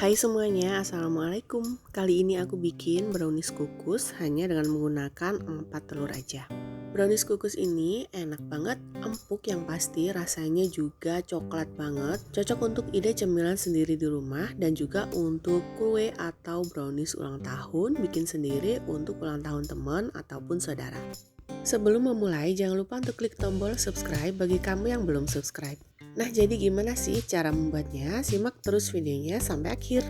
Hai semuanya, Assalamualaikum. Kali ini aku bikin brownies kukus hanya dengan menggunakan 4 telur aja. Brownies kukus ini enak banget, empuk yang pasti, rasanya juga coklat banget. Cocok untuk ide cemilan sendiri di rumah dan juga untuk kue atau brownies ulang tahun, bikin sendiri untuk ulang tahun teman ataupun saudara. Sebelum memulai, jangan lupa untuk klik tombol subscribe bagi kamu yang belum subscribe. Nah, jadi gimana sih cara membuatnya? Simak terus videonya sampai akhir.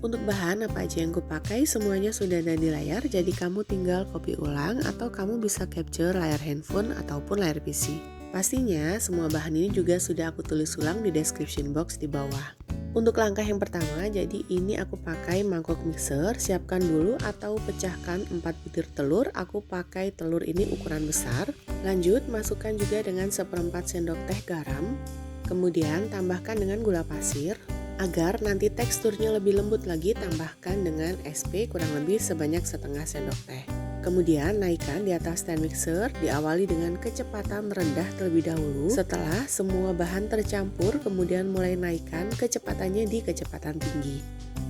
Untuk bahan apa aja yang kupakai semuanya sudah ada di layar, jadi kamu tinggal copy ulang atau kamu bisa capture layar handphone ataupun layar PC. Pastinya semua bahan ini juga sudah aku tulis ulang di description box di bawah. Untuk langkah yang pertama, jadi ini aku pakai mangkok mixer, siapkan dulu atau pecahkan 4 butir telur, aku pakai telur ini ukuran besar. Lanjut masukkan juga dengan 1/4 sendok teh garam, kemudian tambahkan dengan gula pasir. Agar nanti teksturnya lebih lembut lagi, tambahkan dengan SP kurang lebih sebanyak setengah sendok teh. Kemudian naikkan di atas stand mixer, diawali dengan kecepatan rendah terlebih dahulu. Setelah semua bahan tercampur, kemudian mulai naikkan kecepatannya di kecepatan tinggi.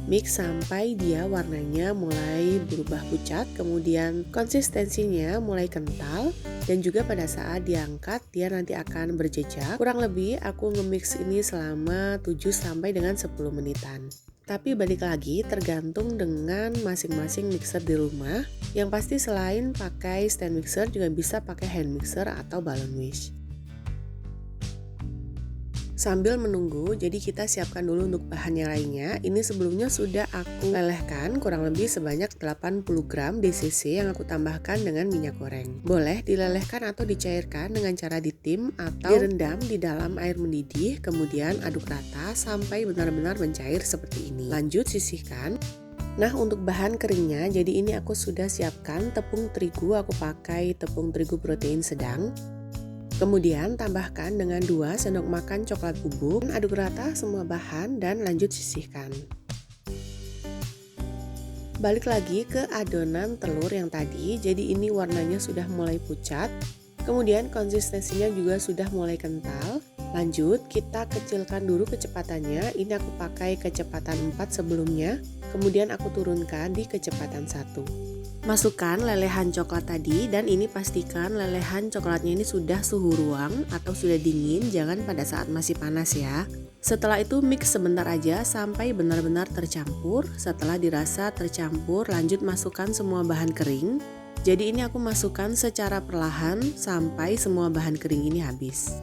Mix sampai dia warnanya mulai berubah pucat, kemudian konsistensinya mulai kental, dan juga pada saat diangkat dia nanti akan berjejak. Kurang lebih aku nge-mix ini selama 7 sampai dengan 10 menitan. Tapi balik lagi tergantung dengan masing-masing mixer di rumah. Yang pasti selain pakai stand mixer juga bisa pakai hand mixer atau balloon wish. Sambil menunggu, jadi kita siapkan dulu untuk bahannya lainnya. Ini sebelumnya sudah aku lelehkan kurang lebih sebanyak 80 gram DCC yang aku tambahkan dengan minyak goreng. Boleh dilelehkan atau dicairkan dengan cara ditim atau direndam di dalam air mendidih, kemudian aduk rata sampai benar-benar mencair seperti ini. Lanjut sisihkan. Nah, untuk bahan keringnya, jadi ini aku sudah siapkan tepung terigu, aku pakai tepung terigu protein sedang. Kemudian tambahkan dengan 2 sendok makan coklat bubuk, aduk rata semua bahan dan lanjut sisihkan. Balik lagi ke adonan telur yang tadi, jadi ini warnanya sudah mulai pucat, kemudian konsistensinya juga sudah mulai kental. Lanjut kita kecilkan dulu kecepatannya, ini aku pakai kecepatan 4 sebelumnya, kemudian aku turunkan di kecepatan 1. Masukkan lelehan coklat tadi dan ini pastikan lelehan coklatnya ini sudah suhu ruang atau sudah dingin, jangan pada saat masih panas ya. Setelah itu mix sebentar aja sampai benar-benar tercampur. Setelah dirasa tercampur, lanjut masukkan semua bahan kering. Jadi ini aku masukkan secara perlahan sampai semua bahan kering ini habis.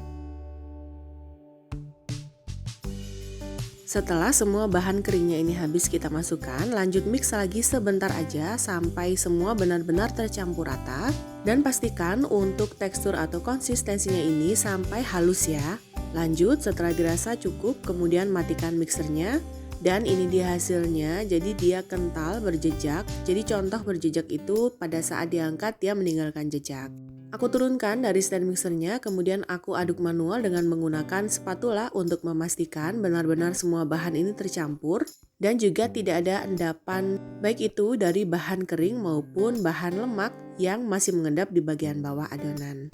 Setelah semua bahan keringnya ini habis kita masukkan, lanjut mix lagi sebentar aja sampai semua benar-benar tercampur rata. Dan pastikan untuk tekstur atau konsistensinya ini sampai halus ya. Lanjut setelah dirasa cukup, kemudian matikan mixernya. Dan ini dia hasilnya, jadi dia kental berjejak. Jadi contoh berjejak itu pada saat diangkat dia meninggalkan jejak. Aku turunkan dari stand mixernya, kemudian aku aduk manual dengan menggunakan spatula untuk memastikan benar-benar semua bahan ini tercampur dan juga tidak ada endapan baik itu dari bahan kering maupun bahan lemak yang masih mengendap di bagian bawah adonan.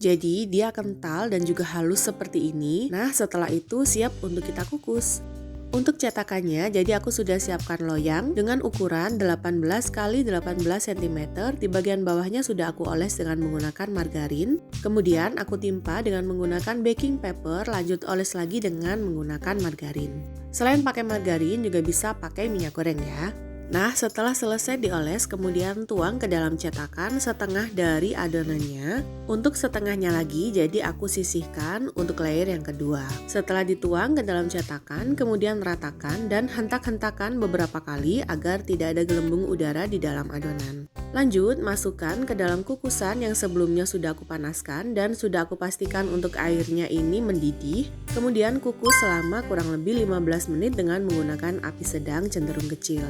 Jadi dia kental dan juga halus seperti ini. Nah, setelah itu siap untuk kita kukus. Untuk cetakannya, jadi aku sudah siapkan loyang dengan ukuran 18 x 18 cm. Di bagian bawahnya sudah aku oles dengan menggunakan margarin. Kemudian aku timpa dengan menggunakan baking paper, lanjut oles lagi dengan menggunakan margarin. Selain pakai margarin juga bisa pakai minyak goreng ya. Nah, setelah selesai dioles, kemudian tuang ke dalam cetakan setengah dari adonannya. Untuk setengahnya lagi, jadi aku sisihkan untuk layer yang kedua. Setelah dituang ke dalam cetakan, kemudian ratakan dan hentak-hentakan beberapa kali agar tidak ada gelembung udara di dalam adonan. Lanjut, masukkan ke dalam kukusan yang sebelumnya sudah aku panaskan dan sudah aku pastikan untuk airnya ini mendidih. Kemudian kukus selama kurang lebih 15 menit dengan menggunakan api sedang cenderung kecil.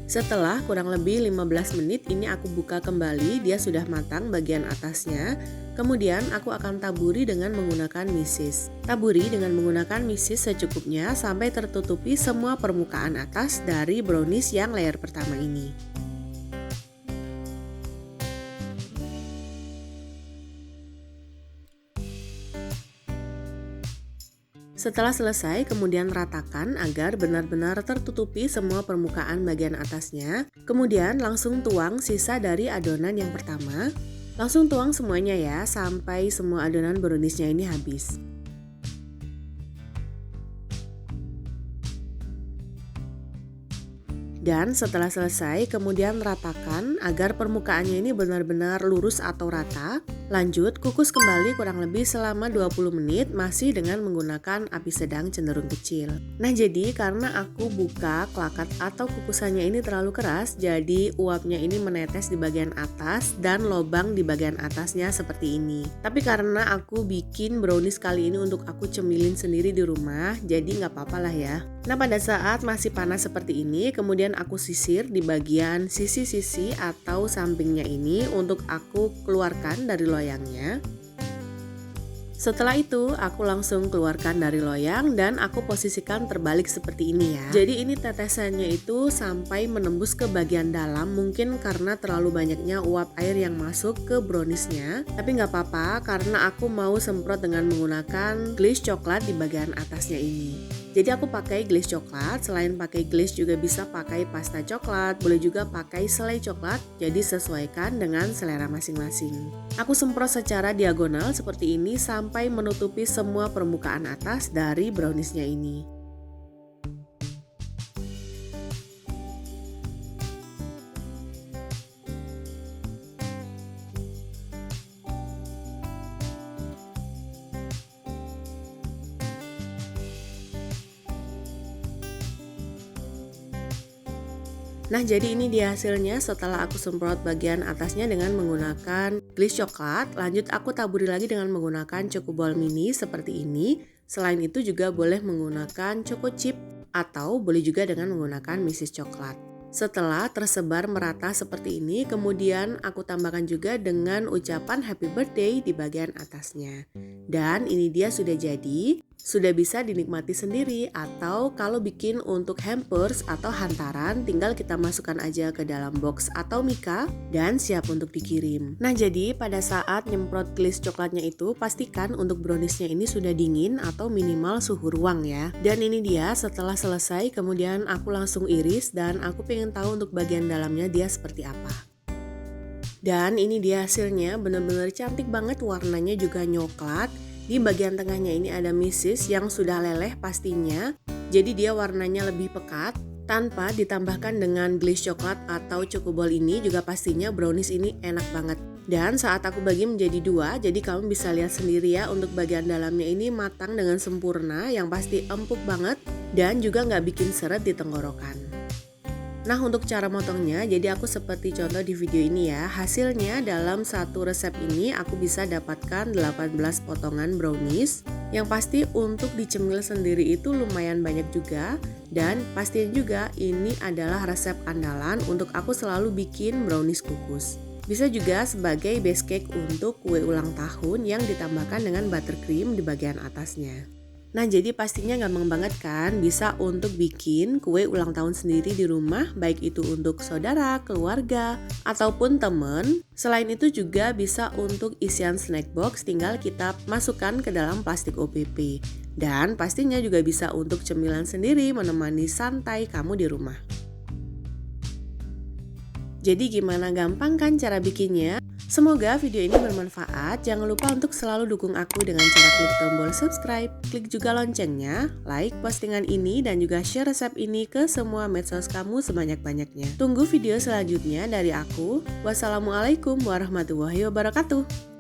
Setelah kurang lebih 15 menit ini aku buka kembali, dia sudah matang bagian atasnya. Kemudian aku akan taburi dengan menggunakan misis. Taburi dengan menggunakan misis secukupnya sampai tertutupi semua permukaan atas dari brownies yang layer pertama ini. Setelah selesai, kemudian ratakan agar benar-benar tertutupi semua permukaan bagian atasnya. Kemudian langsung tuang sisa dari adonan yang pertama. Langsung tuang semuanya ya, sampai semua adonan browniesnya ini habis. Dan setelah selesai, kemudian ratakan agar permukaannya ini benar-benar lurus atau rata. Lanjut, kukus kembali kurang lebih selama 20 menit masih dengan menggunakan api sedang cenderung kecil. Nah jadi karena aku buka klakat atau kukusannya ini terlalu keras, jadi uapnya ini menetes di bagian atas dan lobang di bagian atasnya seperti ini. Tapi karena aku bikin brownies kali ini untuk aku cemilin sendiri di rumah, jadi nggak apa-apa lah ya. Nah pada saat masih panas seperti ini, kemudian aku sisir di bagian sisi-sisi atau sampingnya ini untuk aku keluarkan dari loyangnya. Setelah itu aku langsung keluarkan dari loyang dan aku posisikan terbalik seperti ini ya. Jadi ini tetesannya itu sampai menembus ke bagian dalam, mungkin karena terlalu banyaknya uap air yang masuk ke browniesnya. Tapi nggak apa-apa karena aku mau semprot dengan menggunakan glaze coklat di bagian atasnya ini. Jadi aku pakai glaze coklat, selain pakai glaze juga bisa pakai pasta coklat, boleh juga pakai selai coklat, jadi sesuaikan dengan selera masing-masing. Aku semprot secara diagonal seperti ini sampai menutupi semua permukaan atas dari browniesnya ini. Nah jadi ini dia hasilnya setelah aku semprot bagian atasnya dengan menggunakan glaze coklat. Lanjut aku taburi lagi dengan menggunakan choco ball mini seperti ini. Selain itu juga boleh menggunakan choco chip atau boleh juga dengan menggunakan misis coklat. Setelah tersebar merata seperti ini, kemudian aku tambahkan juga dengan ucapan happy birthday di bagian atasnya. Dan ini dia sudah jadi. Sudah bisa dinikmati sendiri, atau kalau bikin untuk hampers atau hantaran tinggal kita masukkan aja ke dalam box atau mika dan siap untuk dikirim. Nah jadi pada saat nyemprot glaze coklatnya itu pastikan untuk browniesnya ini sudah dingin atau minimal suhu ruang ya. Dan ini dia setelah selesai kemudian aku langsung iris dan aku pengen tahu untuk bagian dalamnya dia seperti apa. Dan ini dia hasilnya, bener-bener cantik banget, warnanya juga coklat. Di bagian tengahnya ini ada misis yang sudah leleh pastinya, jadi dia warnanya lebih pekat. Tanpa ditambahkan dengan glaze coklat atau choco ball ini juga pastinya brownies ini enak banget. Dan saat aku bagi menjadi dua, jadi kamu bisa lihat sendiri ya untuk bagian dalamnya ini matang dengan sempurna, yang pasti empuk banget dan juga nggak bikin seret di tenggorokan. Nah untuk cara motongnya, jadi aku seperti contoh di video ini ya. Hasilnya dalam satu resep ini aku bisa dapatkan 18 potongan brownies. Yang pasti untuk dicemil sendiri itu lumayan banyak juga. Dan pastinya juga ini adalah resep andalan untuk aku selalu bikin brownies kukus. Bisa juga sebagai base cake untuk kue ulang tahun yang ditambahkan dengan buttercream di bagian atasnya. Nah jadi pastinya gampang banget kan bisa untuk bikin kue ulang tahun sendiri di rumah, baik itu untuk saudara, keluarga, ataupun temen. Selain itu juga bisa untuk isian snack box, tinggal kita masukkan ke dalam plastik OPP. Dan pastinya juga bisa untuk cemilan sendiri menemani santai kamu di rumah. Jadi gimana, gampang kan cara bikinnya? Semoga video ini bermanfaat. Jangan lupa untuk selalu dukung aku dengan cara klik tombol subscribe, klik juga loncengnya, like postingan ini, dan juga share resep ini ke semua medsos kamu sebanyak-banyaknya. Tunggu video selanjutnya dari aku. Wassalamualaikum warahmatullahi wabarakatuh.